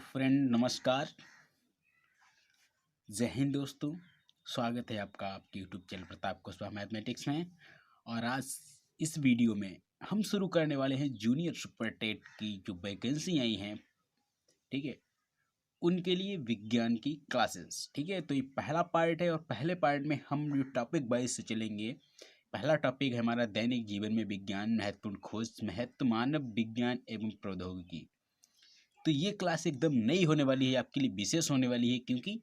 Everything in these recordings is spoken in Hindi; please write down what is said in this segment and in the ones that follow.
फ्रेंड नमस्कार। जय हिंद दोस्तों। स्वागत है आपका आपके YouTube channel Pratap Kushwaha mathematics में। और आज इस वीडियो में हम शुरू करने वाले हैं जूनियर सुपर टेट की जो वैकेंसी आई हैं, ठीक है, उनके लिए विज्ञान की क्लासेस। ठीक है, तो ये पहला पार्ट है और पहले पार्ट में हम जो टॉपिक वाइज से चलेंगे। पहला टॉपिक है हमारा दैनिक जीवन में विज्ञान, महत्वपूर्ण खोज, महत्व, मानव विज्ञान एवं प्रौद्योगिकी। तो ये क्लास एकदम नई होने वाली है, आपके लिए विशेष होने वाली है, क्योंकि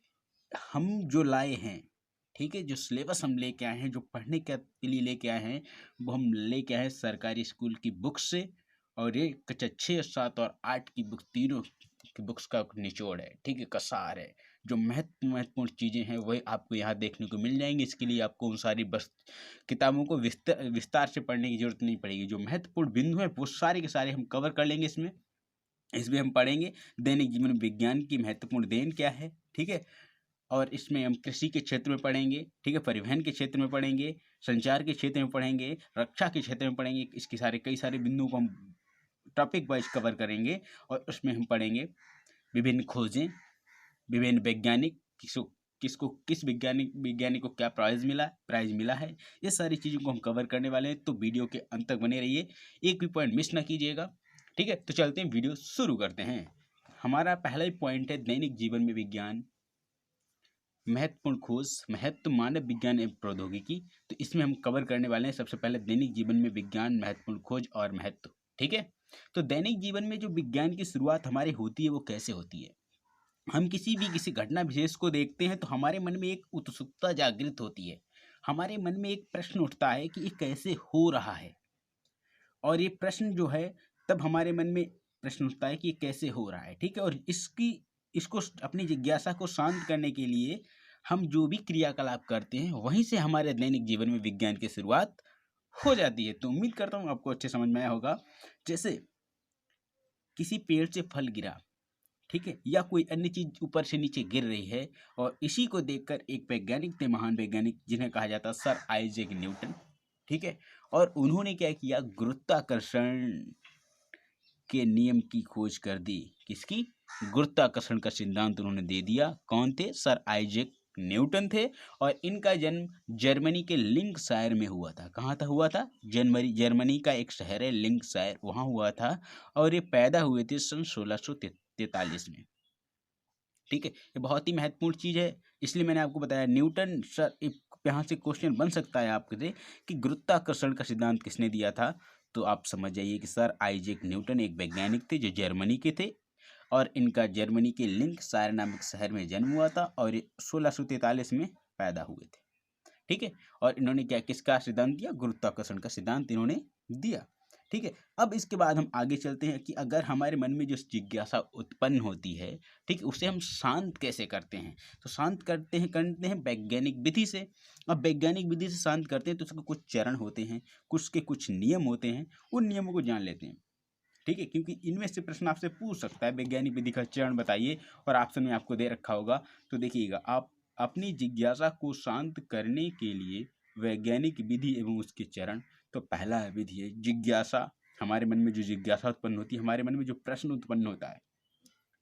हम जो लाए हैं, ठीक है, जो सिलेबस हम लेके आए हैं, जो पढ़ने के लिए लेके आए हैं, वो हम लेके आए हैं सरकारी स्कूल की बुक्स से। और ये कक्षा 6, 7 और 8 की बुक, तीनों की बुक्स का निचोड़ है, ठीक है, कसार है। जो महत्वपूर्ण चीज़ें हैं वही आपको यहाँ देखने को मिल जाएंगी। इसके लिए आपको उन सारी बस किताबों को विस्तार से पढ़ने की जरूरत नहीं पड़ेगी। जो महत्वपूर्ण बिंदु है वो सारे के सारे हम कवर कर लेंगे इसमें हम पढ़ेंगे दैनिक जीवन में विज्ञान की महत्वपूर्ण देन क्या है, ठीक है। और इसमें हम कृषि के क्षेत्र में पढ़ेंगे, ठीक है, परिवहन के क्षेत्र में पढ़ेंगे, संचार के क्षेत्र में पढ़ेंगे, रक्षा के क्षेत्र में पढ़ेंगे। इसके कई सारे बिंदुओं को हम टॉपिक वाइज कवर करेंगे। और उसमें हम पढ़ेंगे विभिन्न खोजें, विभिन्न वैज्ञानिक, किस वैज्ञानिक को क्या प्राइज मिला है। ये सारी चीज़ों को हम कवर करने वाले हैं, तो वीडियो के अंत तक बने रहिए, एक भी पॉइंट मिस ना कीजिएगा, ठीक है। तो चलते हैं, वीडियो शुरू करते हैं। हमारा पहला ही पॉइंट है दैनिक जीवन में विज्ञान, महत्वपूर्ण खोज, महत्व, मानव विज्ञान एवं प्रौद्योगिकी। तो इसमें हम कवर करने वाले हैं सबसे पहले दैनिक जीवन में विज्ञान, महत्वपूर्ण खोज और महत्व, ठीक है। तो दैनिक जीवन में जो विज्ञान की शुरुआत हमारी होती है वो कैसे होती है। हम किसी घटना विशेष को देखते हैं तो हमारे मन में एक उत्सुकता जागृत होती है। हमारे मन में एक प्रश्न उठता है कि ये कैसे हो रहा है। और ये प्रश्न जो है, तब हमारे मन में प्रश्न उठता है कि ये कैसे हो रहा है, ठीक है। और इसको अपनी जिज्ञासा को शांत करने के लिए हम जो भी क्रियाकलाप करते हैं वहीं से हमारे दैनिक जीवन में विज्ञान की शुरुआत हो जाती है। तो उम्मीद करता हूँ आपको अच्छे समझ में आया होगा। जैसे किसी पेड़ से फल गिरा, ठीक है, या कोई अन्य चीज ऊपर से नीचे गिर रही है, और इसी को देखकर एक वैज्ञानिक थे, महान वैज्ञानिक, जिन्हें कहा जाता है सर आइजैक न्यूटन, ठीक है। और उन्होंने क्या किया, गुरुत्वाकर्षण के नियम की खोज कर दी। किसकी? गुरुत्वाकर्षण का सिद्धांत उन्होंने दे दिया। कौन थे? सर आइजैक न्यूटन थे। और इनका जन्म जर्मनी के लिंकशायर में हुआ था। कहाँ था हुआ था? जर्मनी का एक शहर है लिंकशायर, वहाँ हुआ था। और ये पैदा हुए थे सन 1643 में, ठीक है। ये बहुत ही महत्वपूर्ण चीज़ है, इसलिए मैंने आपको बताया। न्यूटन सर, यहाँ से क्वेश्चन बन सकता है आपके कि गुरुत्वाकर्षण का सिद्धांत किसने दिया था। तो आप समझ जाइए कि सर आइजैक न्यूटन एक वैज्ञानिक थे जो जर्मनी के थे। और इनका जर्मनी के लिंकशायर नामक शहर में जन्म हुआ था और ये 1643 में पैदा हुए थे, ठीक है। और इन्होंने क्या किसका सिद्धांत दिया? गुरुत्वाकर्षण का सिद्धांत इन्होंने दिया, ठीक है। अब इसके बाद हम आगे चलते हैं कि अगर हमारे मन में जो जिज्ञासा उत्पन्न होती है, ठीक है, उसे हम शांत कैसे करते हैं। तो शांत करते हैं वैज्ञानिक विधि से। अब वैज्ञानिक विधि से शांत करते हैं तो उसके कुछ चरण होते हैं, कुछ नियम होते हैं। उन नियमों को जान लेते हैं, ठीक है, क्योंकि इनमें से प्रश्न आपसे पूछ सकता है, वैज्ञानिक विधि का चरण बताइए, और ऑप्शन में आपको दे रखा होगा। तो देखिएगा, आप अपनी जिज्ञासा को शांत करने के लिए वैज्ञानिक विधि एवं उसके चरण। तो पहला विधि है जिज्ञासा। हमारे मन में जो जिज्ञासा उत्पन्न होती है, हमारे मन में जो प्रश्न उत्पन्न होता है,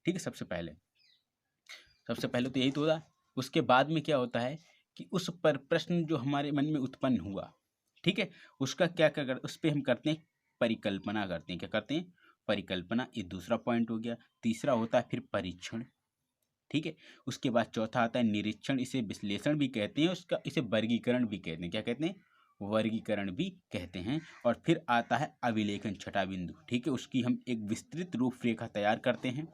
ठीक है, सबसे पहले तो यही तो होता। उसके बाद में क्या होता है कि उस पर प्रश्न जो हमारे मन में उत्पन्न हुआ, ठीक है, उसका क्या क्या कर, उस पर हम करते हैं परिकल्पना करते हैं। क्या करते हैं? परिकल्पना। ये दूसरा पॉइंट हो गया। तीसरा होता है फिर परीक्षण, ठीक है। उसके बाद चौथा आता है निरीक्षण, इसे विश्लेषण भी कहते हैं, इसे वर्गीकरण भी कहते हैं। क्या कहते हैं? वर्गीकरण भी कहते हैं। और फिर आता है अभिलेखन, छठा बिंदु, ठीक है। उसकी हम एक विस्तृत रूपरेखा तैयार करते हैं,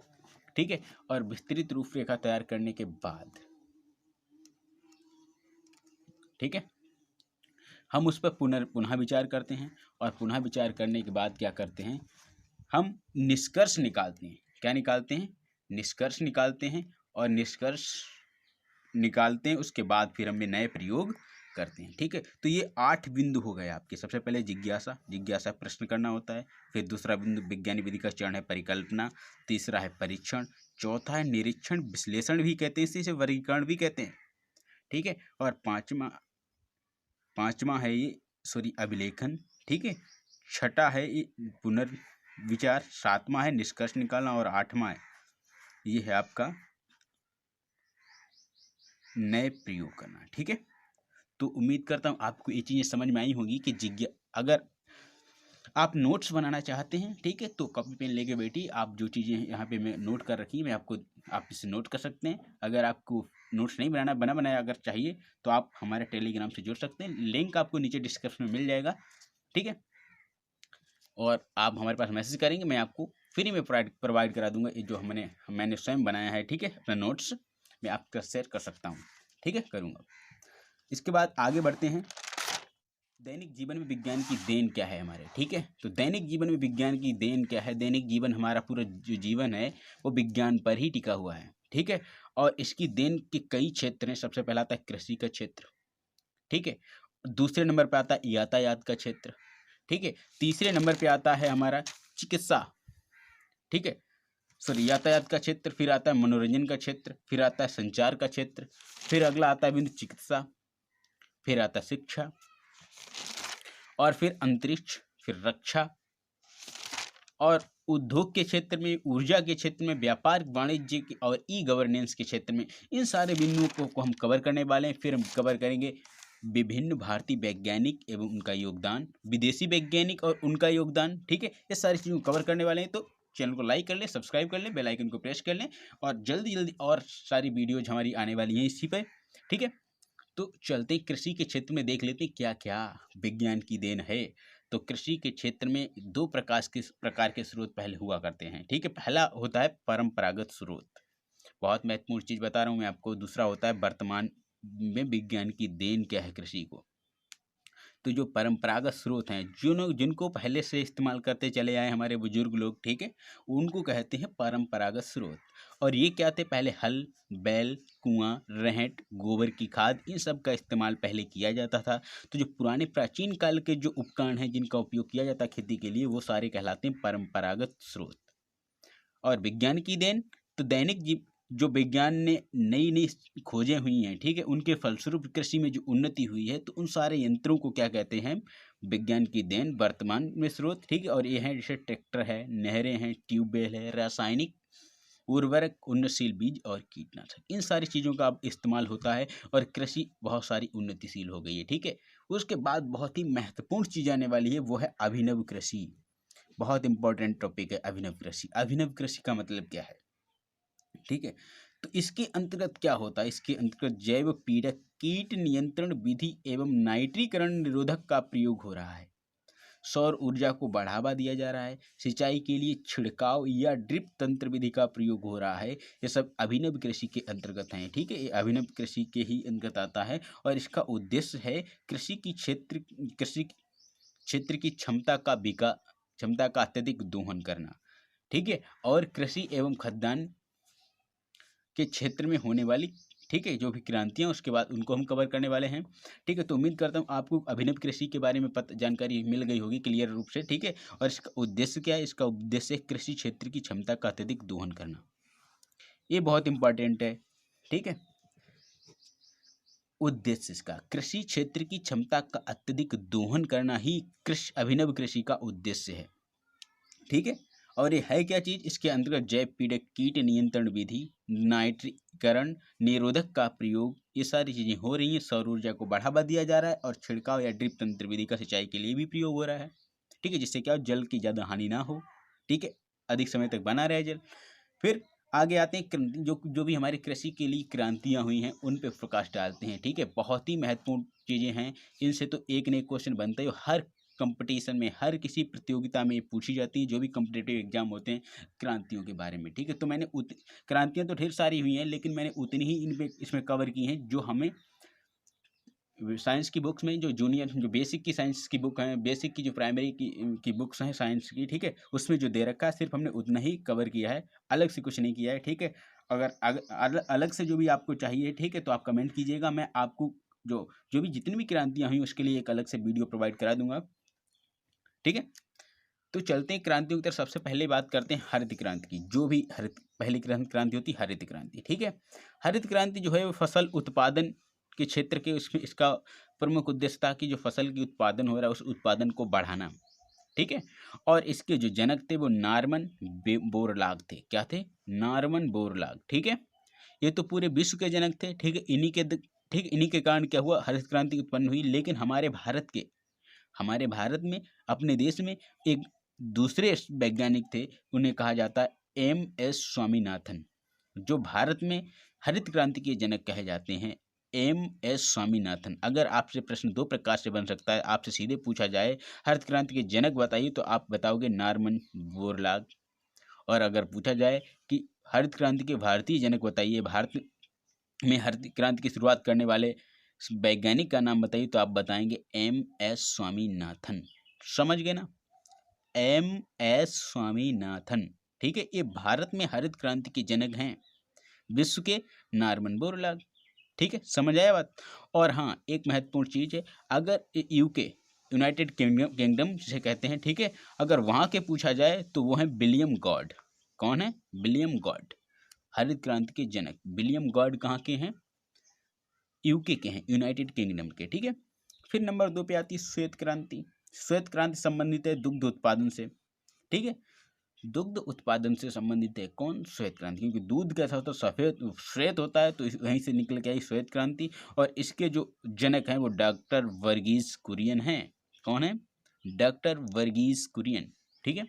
ठीक है। और विस्तृत रूपरेखा तैयार करने के बाद, ठीक है, हम उस पर पुनः विचार करते हैं। और पुनः विचार करने के बाद क्या करते हैं, हम निष्कर्ष निकालते हैं। क्या निकालते हैं? निष्कर्ष निकालते हैं। और निष्कर्ष निकालते हैं, उसके बाद फिर हम नए प्रयोग करते हैं, ठीक है। तो ये 8 बिंदु हो गए आपके। सबसे पहले जिज्ञासा प्रश्न करना होता है। फिर दूसरा बिंदु वैज्ञानिक विधि का चरण है परिकल्पना। तीसरा है परीक्षण। चौथा है निरीक्षण, विश्लेषण भी कहते हैं इसे वर्गीकरण भी कहते हैं, ठीक है। और पांचवा है ये अभिलेखन, ठीक है। छठा है ये पुनर्विचार। सातवां है निष्कर्ष निकालना। और आठवां है ये है आपका नए प्रयोग करना। ठीक है, तो उम्मीद करता हूँ आपको ये चीज़ें समझ में आई होंगी कि अगर आप नोट्स बनाना चाहते हैं, ठीक है, तो कॉपी पेन लेके बैठिए। आप जो चीज़ें यहाँ पे मैं नोट कर रखी है, मैं आपको आप इससे नोट कर सकते हैं। अगर आपको नोट्स नहीं बना बनाया अगर चाहिए तो आप हमारे टेलीग्राम से जुड़ सकते हैं, लिंक आपको नीचे डिस्क्रिप्शन में मिल जाएगा। ठीक है, और आप हमारे पास मैसेज करेंगे, मैं आपको फ्री में प्रोवाइड करा दूंगा। ये जो मैंने स्वयं बनाया है, ठीक है, अपना नोट्स मैं आपका शेयर कर सकता हूँ। ठीक है, करूँगा। इसके बाद आगे बढ़ते हैं, दैनिक जीवन में विज्ञान की देन क्या है हमारे। ठीक है, तो दैनिक जीवन में विज्ञान की देन क्या है। दैनिक जीवन, हमारा पूरा जो जीवन है वो विज्ञान पर ही टिका हुआ है। ठीक है, और इसकी देन के कई क्षेत्र हैं। सबसे पहला आता है कृषि का क्षेत्र। ठीक है, दूसरे नंबर पे आता है यातायात का क्षेत्र। ठीक है, तीसरे नंबर पे आता है हमारा चिकित्सा। ठीक है, सॉरी, यातायात का क्षेत्र, फिर आता है मनोरंजन का क्षेत्र, फिर आता है संचार का क्षेत्र, फिर अगला आता है बिंदु चिकित्सा, फिर आता है शिक्षा, और फिर अंतरिक्ष, फिर रक्षा, और उद्योग के क्षेत्र में, ऊर्जा के क्षेत्र में, व्यापार वाणिज्य और ई गवर्नेंस के क्षेत्र में। इन सारे बिंदुओं को हम कवर करने वाले हैं। फिर हम कवर करेंगे विभिन्न भारतीय वैज्ञानिक एवं उनका योगदान, विदेशी वैज्ञानिक और उनका योगदान। ठीक है, ये सारी चीज़ों को कवर करने वाले हैं। तो चैनल को लाइक कर लें, सब्सक्राइब कर लें, बेल आइकन को प्रेस कर लें, और जल्दी जल्दी और सारी वीडियोज हमारी आने वाली हैं इसी पर। ठीक है, तो चलते कृषि के क्षेत्र में देख लेते हैं क्या क्या विज्ञान की देन है। तो कृषि के क्षेत्र में दो प्रकार के स्रोत पहले हुआ करते हैं। ठीक है, पहला होता है परंपरागत स्रोत, बहुत महत्वपूर्ण चीज बता रहा हूँ मैं आपको। दूसरा होता है वर्तमान में विज्ञान की देन क्या है कृषि को। तो जो परंपरागत स्रोत हैं, जिनको पहले से इस्तेमाल करते चले आए हमारे बुजुर्ग लोग, ठीक है, उनको कहते हैं परंपरागत स्रोत। और ये क्या थे, पहले हल, बैल, कुआं, रहट, गोबर की खाद, इन सब का इस्तेमाल पहले किया जाता था। तो जो पुराने प्राचीन काल के जो उपकरण हैं जिनका उपयोग किया जाता है खेती के लिए, वो सारे कहलाते हैं परंपरागत स्रोत। और विज्ञान की देन, तो जो विज्ञान ने नई नई खोजें हुई हैं, ठीक है, उनके फलस्वरूप कृषि में जो उन्नति हुई है, तो उन सारे यंत्रों को क्या कहते हैं, विज्ञान की देन, वर्तमान में स्रोत। ठीक है, और ये है जैसे ट्रैक्टर है, नहरें हैं, ट्यूबवेल है, रासायनिक उर्वरक, उन्नतशील बीज और कीटनाशक, इन सारी चीज़ों का अब इस्तेमाल होता है और कृषि बहुत सारी उन्नतिशील हो गई है। ठीक है, उसके बाद बहुत ही महत्वपूर्ण चीज़ आने वाली है, वो है अभिनव कृषि। बहुत इंपॉर्टेंट टॉपिक है अभिनव कृषि। अभिनव कृषि का मतलब क्या है, ठीक है, तो इसके अंतर्गत क्या होता है, इसके अंतर्गत जैव पीड़क, कीट नियंत्रण विधि एवं नाइट्रीकरण निरोधक का प्रयोग हो रहा है। सौर ऊर्जा को बढ़ावा दिया जा रहा है। सिंचाई के लिए छिड़काव या ड्रिप तंत्र विधि का प्रयोग हो रहा है। ये सब अभिनव कृषि के अंतर्गत हैं। ठीक है, ये अभिनव कृषि के ही अंतर्गत आता है, और इसका उद्देश्य है कृषि क्षेत्र की क्षमता का अत्यधिक दोहन करना। ठीक है, और कृषि एवं खाद्यान्न के क्षेत्र में होने वाली, ठीक है, जो भी क्रांतियाँ उसके बाद उनको हम कवर करने वाले हैं। ठीक है, तो उम्मीद करता हूँ आपको अभिनव कृषि के बारे में जानकारी मिल गई होगी क्लियर रूप से। ठीक है, और इसका उद्देश्य क्या है, इसका उद्देश्य है कृषि क्षेत्र की क्षमता का अत्यधिक दोहन करना। ये बहुत इंपॉर्टेंट है। ठीक है, उद्देश्य इसका कृषि क्षेत्र की क्षमता का अत्यधिक दोहन करना ही अभिनव कृषि का उद्देश्य है। ठीक है, और ये है क्या चीज़, इसके अंतर्गत जैव पीड़क, कीट नियंत्रण विधि, नाइट्रीकरण निरोधक का प्रयोग, ये सारी चीज़ें हो रही हैं। सौर ऊर्जा को बढ़ावा दिया जा रहा है, और छिड़काव या ड्रिप तंत्र विधि का सिंचाई के लिए भी प्रयोग हो रहा है। ठीक है, जिससे क्या हो, जल की ज़्यादा हानि ना हो। ठीक है, अधिक समय तक बना रहे जल। फिर आगे आते हैं जो जो भी हमारी कृषि के लिए क्रांतियाँ हुई हैं, उन पे प्रकाश डालते हैं। ठीक है, बहुत ही महत्वपूर्ण चीज़ें हैं। इनसे तो एक न एक क्वेश्चन बनता है, हर कंपटीशन में, हर किसी प्रतियोगिता में पूछी जाती है, जो भी कॉम्पिटिटिव एग्जाम होते हैं क्रांतियों के बारे में। ठीक है, तो मैंने क्रांतियाँ तो ढेर सारी हुई हैं, लेकिन मैंने उतनी ही इसमें कवर की हैं जो हमें साइंस की बुक्स में, जो बेसिक की साइंस की बुक है, बेसिक की जो प्राइमरी की बुक्स हैं साइंस की, ठीक है, उसमें जो दे रखा है सिर्फ हमने उतना ही कवर किया है, अलग से कुछ नहीं किया है। ठीक है, अगर अलग से जो भी आपको चाहिए, ठीक है, तो आप कमेंट कीजिएगा, मैं आपको जो जो भी जितनी भी क्रांतियाँ हुई उसके लिए एक अलग से वीडियो प्रोवाइड करा दूंगा। ठीक है, तो चलते हैं क्रांतियों की तरफ। सबसे पहले बात करते हैं हरित क्रांति की। जो भी पहली क्रांति होती है हरित क्रांति। ठीक है, हरित क्रांति जो है वो फसल उत्पादन के क्षेत्र के, उसमें इसका प्रमुख उद्देश्य था कि जो फसल की उत्पादन हो रहा है उस उत्पादन को बढ़ाना। ठीक है। और इसके जो जनक थे वो नार्मन बोरलाग थे। क्या थे? Norman Borlaug. ठीक है। ये तो पूरे विश्व के जनक थे। ठीक है। इन्हीं के कारण क्या हुआ, हरित क्रांति उत्पन्न हुई। लेकिन हमारे भारत में, अपने देश में एक दूसरे वैज्ञानिक थे, उन्हें कहा जाता है एम.एस. स्वामीनाथन, जो भारत में हरित क्रांति के जनक कहे जाते हैं। एम.एस. स्वामीनाथन। अगर आपसे प्रश्न दो प्रकार से बन सकता है, आपसे सीधे पूछा जाए हरित क्रांति के जनक बताइए, तो आप बताओगे नार्मन बोरलाग। और अगर पूछा जाए कि हरित क्रांति के भारतीय जनक बताइए, भारत में हरित क्रांति की शुरुआत करने वाले वैज्ञानिक का नाम बताइए, तो आप बताएंगे एम.एस. स्वामीनाथन। समझ गए ना? एम.एस. स्वामीनाथन। ठीक है। ये भारत में हरित क्रांति के जनक हैं, विश्व के नार्मन बोरलाग। ठीक है। समझ आया बात? और हाँ, एक महत्वपूर्ण चीज है, अगर यूके, यूनाइटेड किंगडम जिसे कहते हैं, ठीक है, अगर वहां के पूछा जाए तो वो है विलियम गॉड। कौन है? William God. हरित क्रांति के जनक विलियम गॉड कहाँ के हैं? यूके के हैं, यूनाइटेड किंगडम के। ठीक है। फिर नंबर 2 पे आती है श्वेत क्रांति। श्वेत क्रांति संबंधित है दुग्ध उत्पादन से। ठीक है। दुग्ध उत्पादन से संबंधित है कौन? श्वेत क्रांति। क्योंकि दूध कैसा होता है? सफेद श्वेत होता है, तो वहीं से निकल के आई श्वेत क्रांति। और इसके जो जनक हैं वो डॉक्टर वर्गीस कुरियन हैं। कौन है? डॉक्टर वर्गीस कुरियन। ठीक है।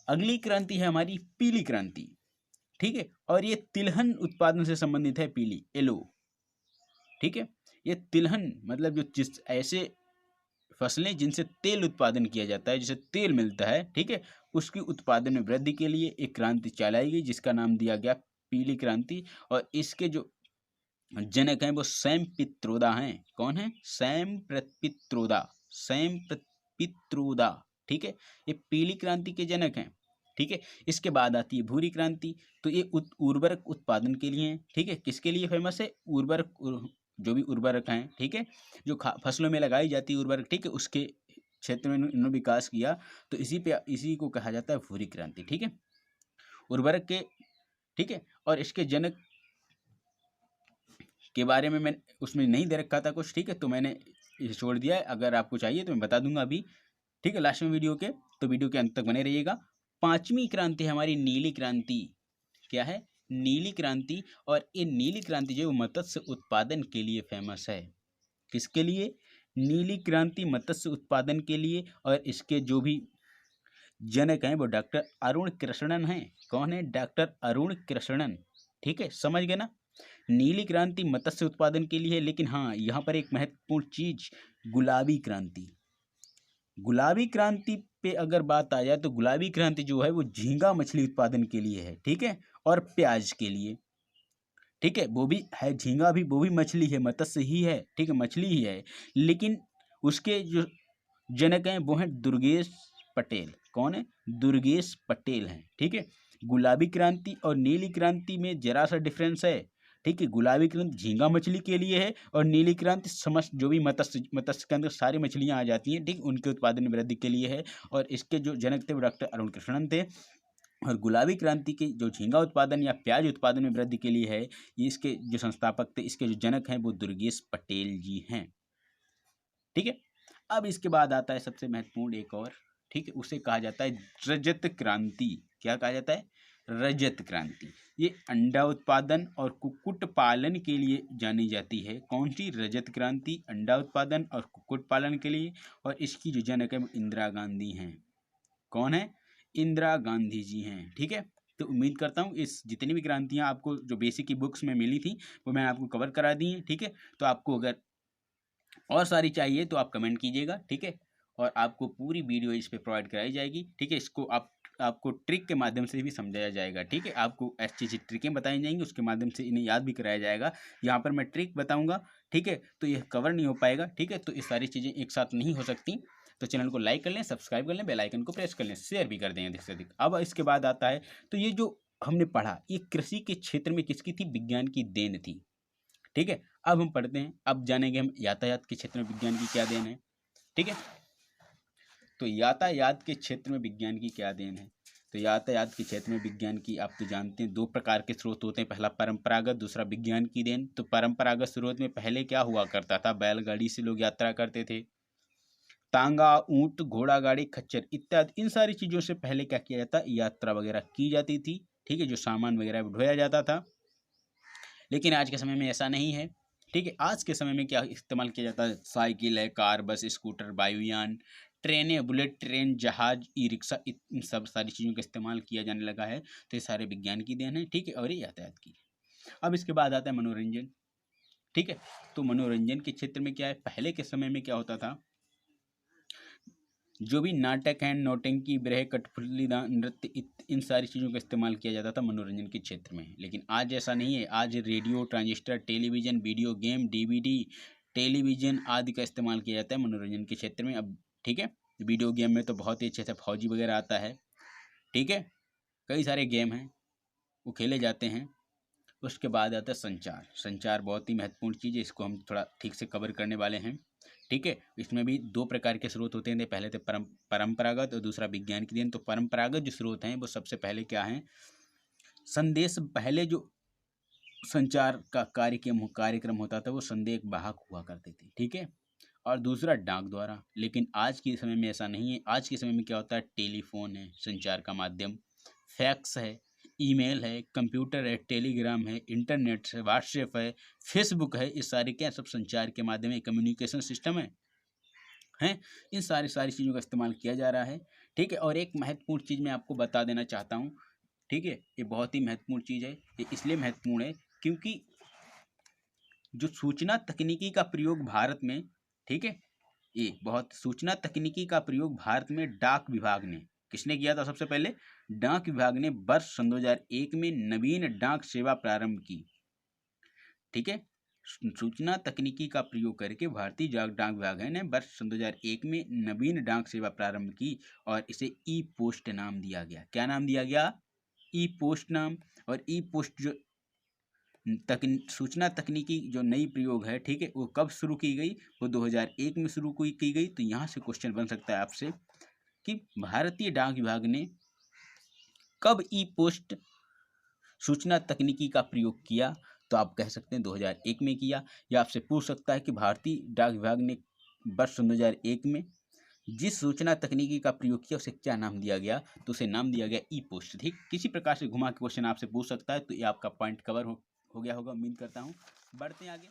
अगली क्रांति है हमारी पीली क्रांति। ठीक है। और ये तिलहन उत्पादन से संबंधित है, पीली, येलो। ठीक है। ये तिलहन मतलब जो जिस ऐसे फसलें जिनसे तेल उत्पादन किया जाता है, जिसे तेल मिलता है, ठीक है, उसकी उत्पादन में वृद्धि के लिए एक क्रांति चलाई गई, जिसका नाम दिया गया पीली क्रांति। और इसके जो जनक हैं वो सैम पित्रोदा हैं। कौन है? सैम पित्रोदा। सैम पित्रोदा। ठीक है। ये पीली क्रांति के जनक हैं। ठीक है। इसके बाद आती है भूरी क्रांति। तो ये उर्वरक उत्पादन के लिए है। ठीक है। किसके लिए फेमस है? उर्वरक, जो भी उर्वरक हैं, ठीक है, जो फसलों में लगाई जाती है उर्वरक, ठीक है, उसके क्षेत्र में इन्होंने विकास किया। तो इसी को कहा जाता है भूरी क्रांति। ठीक है। उर्वरक के, ठीक है, और इसके जनक के बारे में मैंने उसमें नहीं दे रखा था कुछ, ठीक है, तो मैंने इसे छोड़ दिया है। अगर आपको चाहिए तो मैं बता दूंगा अभी, ठीक है, लास्ट में वीडियो के, तो वीडियो के अंत तक बने रहिएगा। 5वीं क्रांति है हमारी नीली क्रांति। क्या है? नीली क्रांति। और ये नीली क्रांति जो मत्स्य उत्पादन के लिए फेमस है। किसके लिए? नीली क्रांति मत्स्य उत्पादन के लिए। और इसके जो भी जनक हैं वो डॉक्टर अरुण कृष्णन हैं। कौन है? डॉक्टर अरुण कृष्णन। ठीक है। समझ गए ना? नीली क्रांति मत्स्य उत्पादन के लिए है। लेकिन हाँ, यहाँ पर एक महत्वपूर्ण चीज, गुलाबी क्रांति। गुलाबी क्रांति पे अगर बात आ जाए तो गुलाबी क्रांति जो है वो झींगा मछली उत्पादन के लिए है। ठीक है। और प्याज के लिए। ठीक है। वो भी है, झींगा भी, वो भी मछली है, मत्स्य ही है, ठीक है, मछली ही है। लेकिन उसके जो जनक हैं वो हैं दुर्गेश पटेल। कौन है? दुर्गेश पटेल हैं। ठीक है। गुलाबी क्रांति और नीली क्रांति में जरा सा डिफरेंस है। ठीक है। गुलाबी क्रांति झींगा मछली के लिए है, और नीली क्रांति समस्त जो भी मत्स्य के अंदर सारी मछलियां आ जाती हैं, ठीक, उनके उत्पादन में वृद्धि के लिए है। और इसके जो जनक थे वो डॉक्टर अरुण कृष्णन थे। और गुलाबी क्रांति के जो झींगा उत्पादन या प्याज उत्पादन में वृद्धि के लिए है, ये इसके जो संस्थापक थे, इसके जो जनक हैं वो दुर्गेश पटेल जी हैं। ठीक है। अब इसके बाद आता है सबसे महत्वपूर्ण एक और, ठीक है, उसे कहा जाता है रजत क्रांति। क्या कहा जाता है? रजत क्रांति। ये अंडा उत्पादन और कुक्कुट पालन के लिए जानी जाती है। कौन सी? रजत क्रांति, अंडा उत्पादन और कुक्कुट पालन के लिए। और इसकी जो जनक है वो इंदिरा गांधी हैं। कौन है? इंदिरा गांधी जी हैं। ठीक है। तो उम्मीद करता हूँ इस जितनी भी क्रांतियाँ आपको जो बेसिक की बुक्स में मिली थी वो मैं आपको कवर करा दी हैं। ठीक है। तो आपको अगर और सारी चाहिए तो आप कमेंट कीजिएगा। ठीक है। और आपको पूरी वीडियो इस पे प्रोवाइड कराई जाएगी। ठीक है। इसको आपको ट्रिक के माध्यम से भी समझाया जाएगा। ठीक है। आपको ऐसी ऐसी ट्रिकें बताई जाएंगी, उसके माध्यम से इन्हें याद भी कराया जाएगा। यहाँ पर मैं ट्रिक बताऊंगा, ठीक है, तो यह कवर नहीं हो पाएगा। ठीक है। तो ये सारी चीज़ें एक साथ नहीं हो सकती। तो चैनल को लाइक कर लें, सब्सक्राइब कर लें, बेल आइकन को प्रेस कर लें, शेयर भी कर दें अधिक से अधिक। अब इसके बाद आता है, तो ये जो हमने पढ़ा ये कृषि के क्षेत्र में किसकी थी? विज्ञान की देन थी। ठीक है। अब हम पढ़ते हैं, अब जानेंगे हम यातायात के क्षेत्र में विज्ञान की क्या देन है। ठीक है। तो यातायात के क्षेत्र में विज्ञान की क्या देन है? तो यातायात के क्षेत्र में विज्ञान की, आप तो जानते हैं, 2 प्रकार के स्रोत होते हैं, पहला परंपरागत, दूसरा विज्ञान की देन। तो परंपरागत स्रोत में पहले क्या हुआ करता था? बैलगाड़ी से लोग यात्रा करते थे, तांगा, ऊंट, घोड़ा गाड़ी, खच्चर इत्यादि इन सारी चीज़ों से पहले क्या किया जाता, यात्रा वगैरह की जाती थी। ठीक है, जो सामान वगैरह ढोया जाता था। लेकिन आज के समय में ऐसा नहीं है। ठीक है, आज के समय में क्या इस्तेमाल किया जाता है, साइकिल है, कार, बस, स्कूटर, वायुयान, ट्रेनें, बुलेट ट्रेन, जहाज, ई रिक्शा, इन सब सारी चीज़ों का इस्तेमाल किया जाने लगा है। तो ये सारे विज्ञान की देन है। ठीक है, और ये यातायात की। अब इसके बाद आता है मनोरंजन। ठीक है, तो मनोरंजन के क्षेत्र में क्या है, पहले के समय में क्या होता था, जो भी नाटक हैं, नौटंकी, ब्रह, कठपुतली, नृत्य, इन सारी चीज़ों का इस्तेमाल किया जाता था मनोरंजन के क्षेत्र में। लेकिन आज ऐसा नहीं है। आज radio, transistor, television, video game, DVD, television आदि का इस्तेमाल किया जाता है मनोरंजन के क्षेत्र में अब। ठीक है, वीडियो गेम में तो बहुत ही अच्छे से फौजी वगैरह आता है। ठीक है, कई सारे गेम हैं वो खेले जाते हैं। उसके बाद आता है संचार। संचार बहुत ही महत्वपूर्ण चीज़ है, इसको हम थोड़ा ठीक से कवर करने वाले हैं। ठीक है, इसमें भी दो प्रकार के स्रोत होते हैं, पहले तो परंपरागत और दूसरा विज्ञान की देन। तो परंपरागत जो स्रोत हैं वो सबसे पहले क्या हैं, संदेश। पहले जो संचार का कार्यक्रम होता था वो संदेश वाहक हुआ करते थे। ठीक है, और दूसरा डाक द्वारा। लेकिन आज के समय में ऐसा नहीं है। आज के समय में क्या होता है, टेलीफोन है संचार का माध्यम, फैक्स है, ईमेल है, कंप्यूटर है, टेलीग्राम है, इंटरनेट है, व्हाट्सएप है, फेसबुक है। ये सारे क्या सब संचार के माध्यम है, कम्युनिकेशन सिस्टम है हैं। इन सारी चीज़ों का इस्तेमाल किया जा रहा है। ठीक है, और एक महत्वपूर्ण चीज़ मैं आपको बता देना चाहता हूँ। ठीक है, ये बहुत ही महत्वपूर्ण चीज़ है। ये इसलिए महत्वपूर्ण है क्योंकि जो सूचना तकनीकी का प्रयोग भारत में, ठीक है, ये बहुत सूचना तकनीकी का प्रयोग भारत में डाक विभाग ने किसने किया था, सबसे पहले डाक विभाग ने वर्ष सन 2001 में नवीन डाक सेवा प्रारंभ की। ठीक है, सूचना तकनीकी का प्रयोग करके भारतीय डाक विभाग ने वर्ष सन 2001 में नवीन डाक सेवा प्रारंभ की और इसे ई पोस्ट नाम दिया गया। क्या नाम दिया गया, ई पोस्ट नाम। और ई पोस्ट जो सूचना तकनीकी जो नई प्रयोग है, ठीक है, वो कब शुरू की गई, वो 2001 में शुरू की गई। तो यहाँ से क्वेश्चन बन सकता है आपसे कि भारतीय डाक विभाग ने कब ई पोस्ट सूचना तकनीकी का प्रयोग किया। तो आप कह सकते हैं 2001 में किया। या आपसे पूछ सकता है कि भारतीय डाक विभाग ने वर्ष 2001 में जिस सूचना तकनीकी का प्रयोग किया उसे क्या नाम दिया गया, तो उसे नाम दिया गया ई पोस्ट। ठीक, किसी प्रकार से घुमा के क्वेश्चन आपसे पूछ सकता है। तो ये आपका पॉइंट कवर हो गया होगा, उम्मीद करता हूँ। बढ़ते हैं आगे।